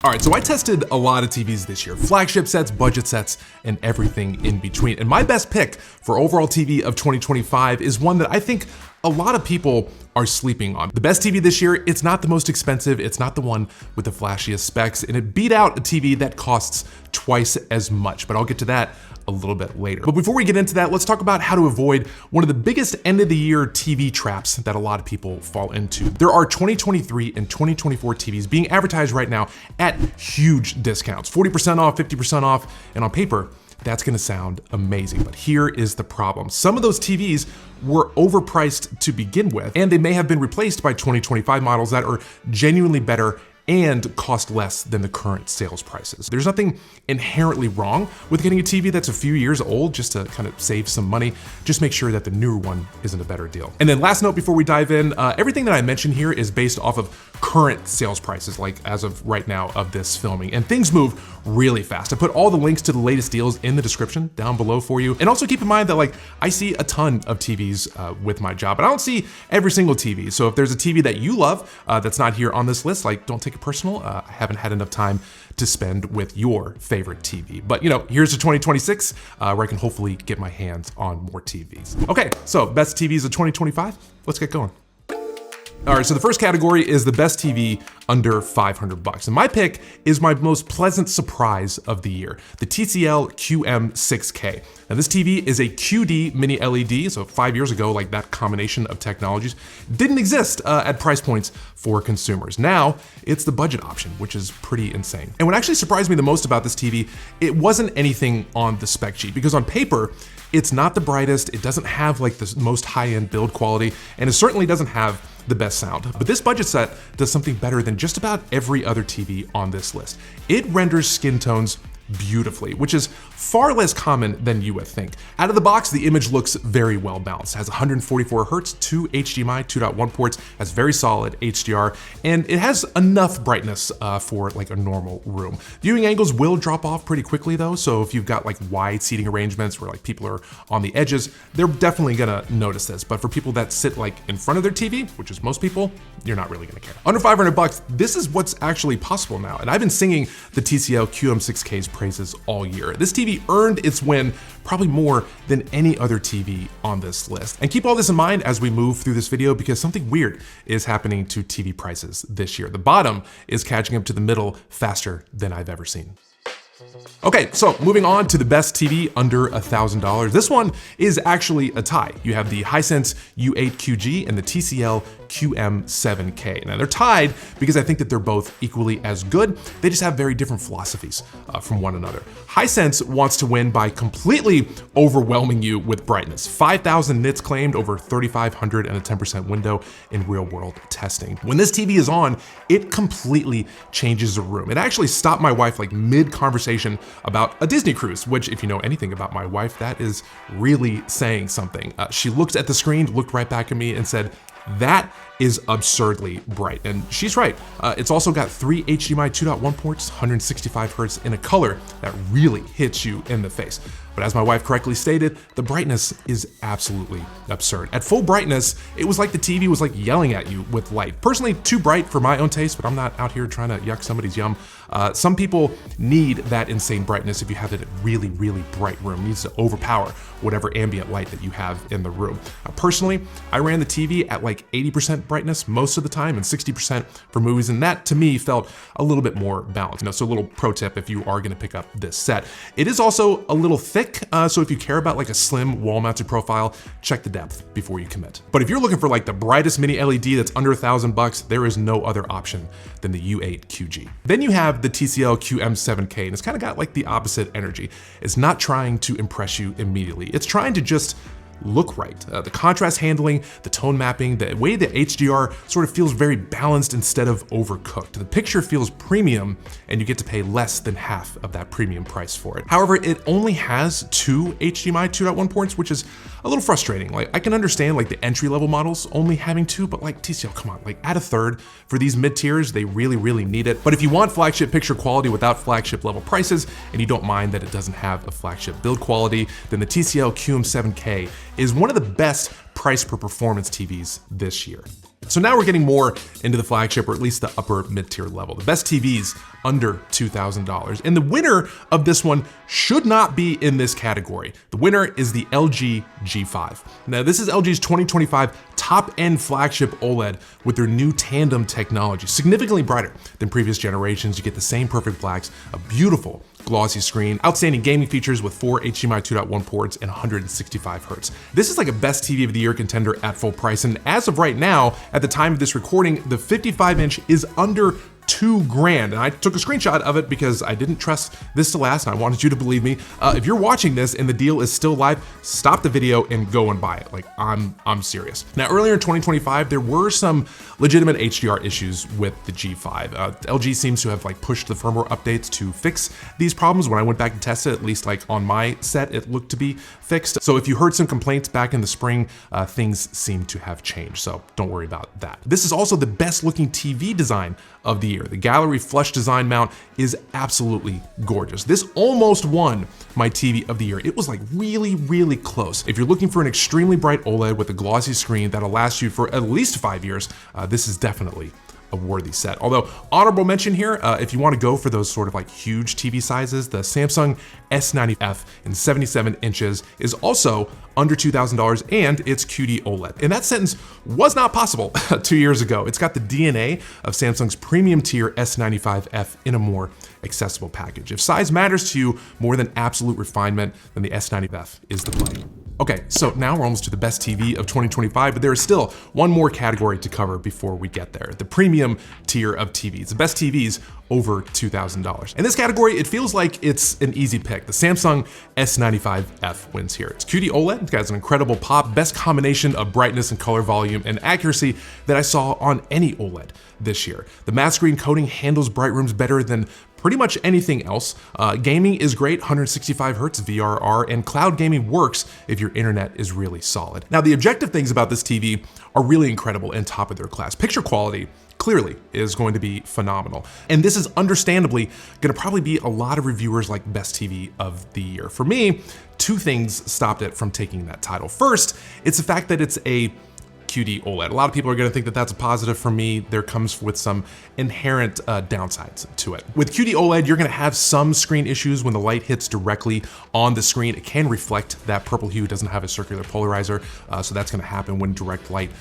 All right, so I tested a lot of TVs this year, flagship sets, budget sets, and everything in between. And my best pick for overall TV of 2025 is one that I think a lot of people are sleeping on. The best TV this year, it's not the most expensive, it's not the one with the flashiest specs, and it beat out a TV that costs twice as much, but I'll get to that a little bit later. But before we get into that, let's talk about how to avoid one of the biggest end of the year TV traps that a lot of people fall into. There are 2023 and 2024 TVs being advertised right now at huge discounts, 40% off, 50% off, and on paper, that's gonna sound amazing, but here is the problem. Some of those TVs were overpriced to begin with, and they may have been replaced by 2025 models that are genuinely better and cost less than the current sales prices. There's nothing inherently wrong with getting a TV that's a few years old just to kind of save some money. Just make sure that the newer one isn't a better deal. And then last note before we dive in, everything that I mentioned here is based off of current sales prices, like as of right now of this filming, and things move really fast. I put all the links to the latest deals in the description down below for you. And also keep in mind that I see a ton of TVs with my job, but I don't see every single TV. So if there's a TV that you love that's not here on this list, don't take it personal. I haven't had enough time to spend with your favorite TV. But here's to 2026, where I can hopefully get my hands on more TVs. Okay, so best TVs of 2025, let's get going. All right, so the first category is the best TV under $500. And my pick is my most pleasant surprise of the year, the TCL QM6K. Now this TV is a QD mini LED, so 5 years ago, that combination of technologies didn't exist at price points for consumers. Now it's the budget option, which is pretty insane. And what actually surprised me the most about this TV, it wasn't anything on the spec sheet, because on paper, it's not the brightest, it doesn't have the most high-end build quality, and it certainly doesn't have the best sound. But this budget set does something better than just about every other TV on this list. It renders skin tones beautifully, which is far less common than you would think. Out of the box, the image looks very well balanced. It has 144 Hz, 2 HDMI 2.1 ports, has very solid HDR, and it has enough brightness for a normal room. Viewing angles will drop off pretty quickly though, so if you've got wide seating arrangements where people are on the edges, they're definitely gonna notice this. But for people that sit in front of their TV, which is most people, you're not really gonna care. Under $500, this is what's actually possible now, and I've been singing the TCL QM6K's praises all year. This TV earned its win probably more than any other TV on this list. And keep all this in mind as we move through this video, because something weird is happening to TV prices this year. The bottom is catching up to the middle faster than I've ever seen. Okay, so moving on to the best TV under $1,000. This one is actually a tie. You have the Hisense U8QG and the TCL QM7K. Now they're tied because I think that they're both equally as good. They just have very different philosophies from one another. Hisense wants to win by completely overwhelming you with brightness. 5,000 nits claimed, over 3,500 and a 10% window in real world testing. When this TV is on, it completely changes the room. It actually stopped my wife mid-conversation about a Disney cruise, which if you know anything about my wife, that is really saying something. She looked at the screen, looked right back at me and said, "That is absurdly bright." And she's right. It's also got 3 HDMI 2.1 ports, 165 Hz in a color that really hits you in the face. But as my wife correctly stated, the brightness is absolutely absurd. At full brightness, it was like the TV was yelling at you with light. Personally, too bright for my own taste, but I'm not out here trying to yuck somebody's yum. Some people need that insane brightness if you have a really, really bright room. It needs to overpower whatever ambient light that you have in the room. Personally, I ran the TV at 80% brightness most of the time and 60% for movies, and that to me felt a little bit more balanced. So a little pro tip if you are gonna pick up this set. It is also a little thick, so if you care about a slim wall-mounted profile, check the depth before you commit. But if you're looking for the brightest mini LED that's under $1,000, there is no other option than the U8QG. Then you have the TCL QM7K, and it's kind of got the opposite energy. It's not trying to impress you immediately. It's trying to just look right. The contrast handling, the tone mapping, the way the HDR sort of feels very balanced instead of overcooked. The picture feels premium, and you get to pay less than half of that premium price for it. However, it only has 2 HDMI 2.1 ports, which is a little frustrating. I can understand the entry-level models only having 2, but TCL, come on, add a third. For these mid-tiers, they really, really need it. But if you want flagship picture quality without flagship level prices, and you don't mind that it doesn't have a flagship build quality, then the TCL QM7K is one of the best price per performance TVs this year. So now we're getting more into the flagship, or at least the upper mid-tier level. The best TVs under $2,000. And the winner of this one should not be in this category. The winner is the LG G5. Now this is LG's 2025 top-end flagship OLED with their new tandem technology, significantly brighter than previous generations. You get the same perfect blacks, a beautiful glossy screen, outstanding gaming features with 4 HDMI 2.1 ports and 165 Hz. This is like a best TV of the year contender at full price. And as of right now, at the time of this recording, the 55-inch is under $2,000. And I took a screenshot of it because I didn't trust this to last and I wanted you to believe me. If you're watching this and the deal is still live, stop the video and go and buy it. Like, I'm serious. Now, earlier in 2025, there were some legitimate HDR issues with the G5. LG seems to have like pushed the firmware updates to fix these problems. When I went back to test it, at least like on my set, it looked to be fixed. So if you heard some complaints back in the spring, things seem to have changed. So don't worry about that. This is also the best looking TV design of the year. The gallery flush design mount is absolutely gorgeous. This almost won my TV of the year. It was like really, really close. If you're looking for an extremely bright OLED with a glossy screen that'll last you for at least 5 years, this is definitely a worthy set. Although honorable mention here, if you want to go for those sort of like huge TV sizes, the Samsung S90F in 77 inches is also under $2,000 and it's QD OLED. And that sentence was not possible 2 years ago. It's got the DNA of Samsung's premium tier S95F in a more accessible package. If size matters to you more than absolute refinement, then the S90F is the play. Okay, so now we're almost to the best TV of 2025, but there is still one more category to cover before we get there. The premium tier of TVs, the best TVs over $2,000. In this category, it feels like it's an easy pick. The Samsung S95F wins here. It's QD OLED, it has an incredible pop, best combination of brightness and color volume and accuracy that I saw on any OLED this year. The matte screen coating handles bright rooms better than pretty much anything else. Gaming is great, 165 Hz VRR, and cloud gaming works if your internet is really solid. Now, the objective things about this TV are really incredible and top of their class. Picture quality clearly is going to be phenomenal. And this is understandably gonna probably be a lot of reviewers like best TV of the year. For me, two things stopped it from taking that title. First, it's the fact that it's a QD OLED. A lot of people are gonna think that that's a positive. For me, there comes with some inherent downsides to it. With QD OLED, you're gonna have some screen issues when the light hits directly on the screen. It can reflect that purple hue. It doesn't have a circular polarizer, so that's gonna happen when direct light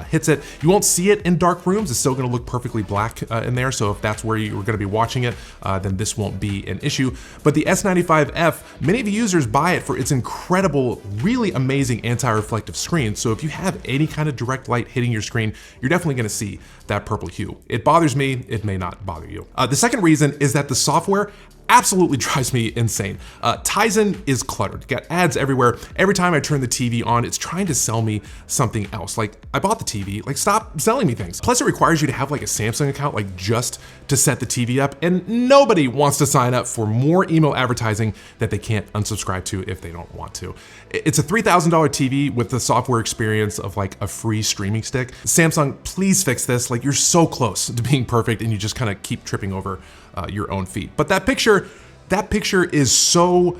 hits it. You won't see it in dark rooms. It's still gonna look perfectly black in there, so if that's where you're gonna be watching it, then this won't be an issue. But the S95F, many of the users buy it for its incredible, really amazing anti-reflective screen. So if you have any kind of direct light hitting your screen, you're definitely gonna see that purple hue. It bothers me, it may not bother you. The second reason is that the software absolutely drives me insane. Tizen is cluttered. You got ads everywhere. Every time I turn the TV on, it's trying to sell me something else. Like, I bought the TV, like stop selling me things. Plus it requires you to have like a Samsung account, like just to set the TV up, and nobody wants to sign up for more email advertising that they can't unsubscribe to if they don't want to. It's a $3,000 TV with the software experience of like a free streaming stick. Samsung, please fix this. Like, you're so close to being perfect and you just kind of keep tripping over your own feet. But that picture is so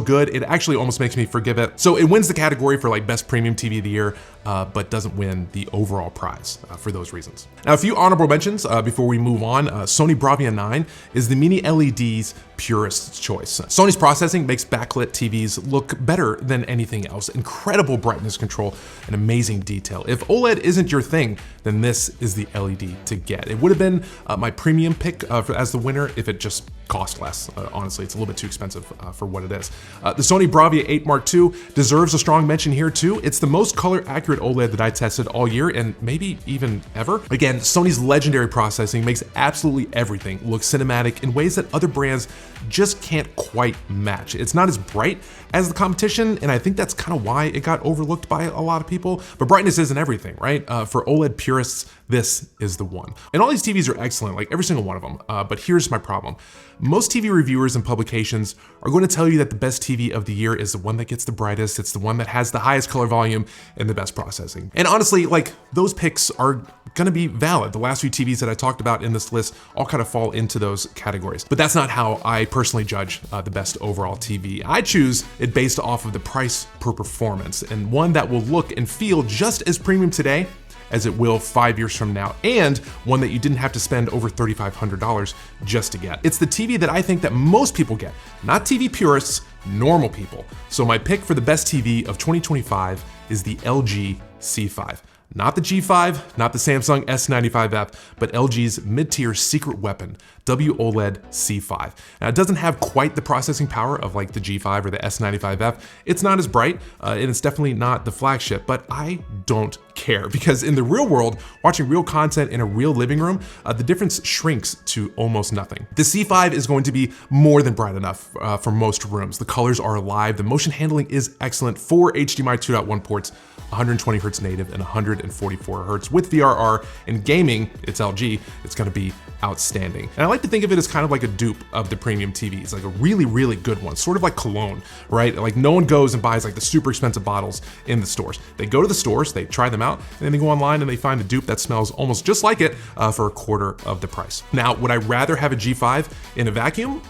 good. It actually almost makes me forgive it. So it wins the category for like best premium TV of the year, but doesn't win the overall prize for those reasons. Now, a few honorable mentions before we move on. Sony Bravia 9 is the mini LED's purist's choice. Sony's processing makes backlit TVs look better than anything else. Incredible brightness control and amazing detail. If OLED isn't your thing, then this is the LED to get. It would have been my premium pick as the winner if it just cost less. Honestly, it's a little bit too expensive for what it is. The Sony Bravia 8 Mark II deserves a strong mention here too. It's the most color accurate OLED that I tested all year and maybe even ever. Again, Sony's legendary processing makes absolutely everything look cinematic in ways that other brands just can't quite match. It's not as bright as the competition, and I think that's kind of why it got overlooked by a lot of people. But brightness isn't everything, right? For OLED purists, this is the one. And all these TVs are excellent, like every single one of them. But here's my problem. Most TV reviewers and publications are going to tell you that the best TV of the year is the one that gets the brightest, it's the one that has the highest color volume and the best processing. And honestly, like, those picks are gonna be valid. The last few TVs that I talked about in this list all kind of fall into those categories. But that's not how I personally judge the best overall TV. I choose it based off of the price per performance, and one that will look and feel just as premium today as it will 5 years from now, and one that you didn't have to spend over $3,500 just to get. It's the TV that I think that most people get, not TV purists, normal people. So my pick for the best TV of 2025 is the LG C5. Not the G5, not the Samsung S95F, but LG's mid-tier secret weapon, W-OLED C5. Now it doesn't have quite the processing power of like the G5 or the S95F. It's not as bright, and it's definitely not the flagship, but I don't care, because in the real world, watching real content in a real living room, the difference shrinks to almost nothing. The C5 is going to be more than bright enough for most rooms. The colors are alive, the motion handling is excellent, 4 HDMI 2.1 ports, 120 Hz native and 144 Hz. With VRR and gaming, it's LG, it's gonna be outstanding. And I like to think of it as kind of like a dupe of the premium TVs, like a really, really good one, sort of like cologne, right? Like no one goes and buys like the super expensive bottles in the stores. They go to the stores, they try them out, and then they go online and they find a dupe that smells almost just like it for a quarter of the price. Now, would I rather have a G5 in a vacuum?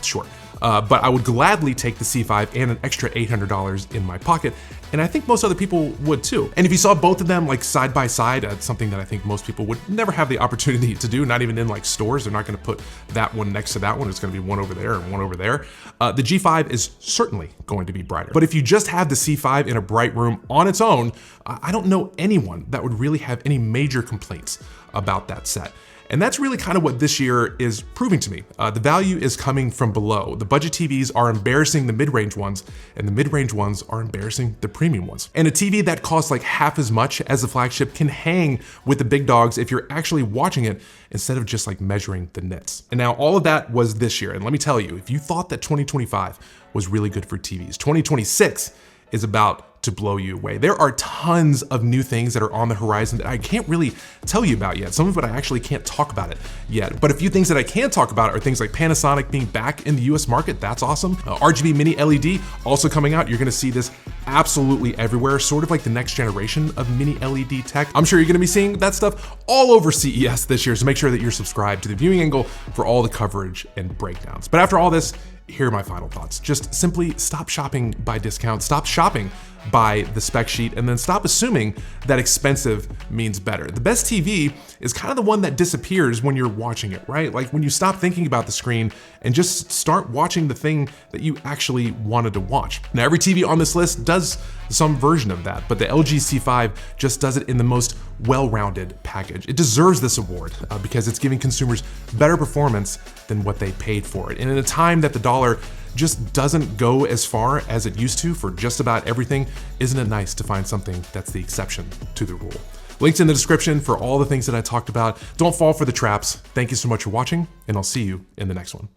Sure. But I would gladly take the C5 and an extra $800 in my pocket, and I think most other people would too. And if you saw both of them like side by side, something that I think most people would never have the opportunity to do, not even in like stores, they're not gonna put that one next to that one, it's gonna be one over there and one over there. The G5 is certainly going to be brighter. But if you just have the C5 in a bright room on its own, I don't know anyone that would really have any major complaints about that set. And that's really kind of what this year is proving to me. The value is coming from below. The budget TVs are embarrassing the mid-range ones, and the mid-range ones are embarrassing the premium ones. And a TV that costs like half as much as the flagship can hang with the big dogs if you're actually watching it instead of just like measuring the nits. And now all of that was this year. And let me tell you, if you thought that 2025 was really good for TVs, 2026 is about to blow you away. There are tons of new things that are on the horizon that I can't really tell you about yet. Some of it I actually can't talk about it yet. But a few things that I can talk about are things like Panasonic being back in the US market. That's awesome. RGB mini LED also coming out. You're gonna see this absolutely everywhere, sort of like the next generation of mini LED tech. I'm sure you're gonna be seeing that stuff all over CES this year, so make sure that you're subscribed to the viewing angle for all the coverage and breakdowns. But after all this, here are my final thoughts. Just simply stop shopping by discount, stop shopping by the spec sheet, and then stop assuming that expensive means better. The best TV is kind of the one that disappears when you're watching it, right? Like when you stop thinking about the screen and just start watching the thing that you actually wanted to watch. Now, every TV on this list does some version of that, but the LG C5 just does it in the most well-rounded package. It deserves this award because it's giving consumers better performance than what they paid for it. And in a time that the dollar just doesn't go as far as it used to for just about everything, isn't it nice to find something that's the exception to the rule? Links in the description for all the things that I talked about. Don't fall for the traps. Thank you so much for watching, and I'll see you in the next one.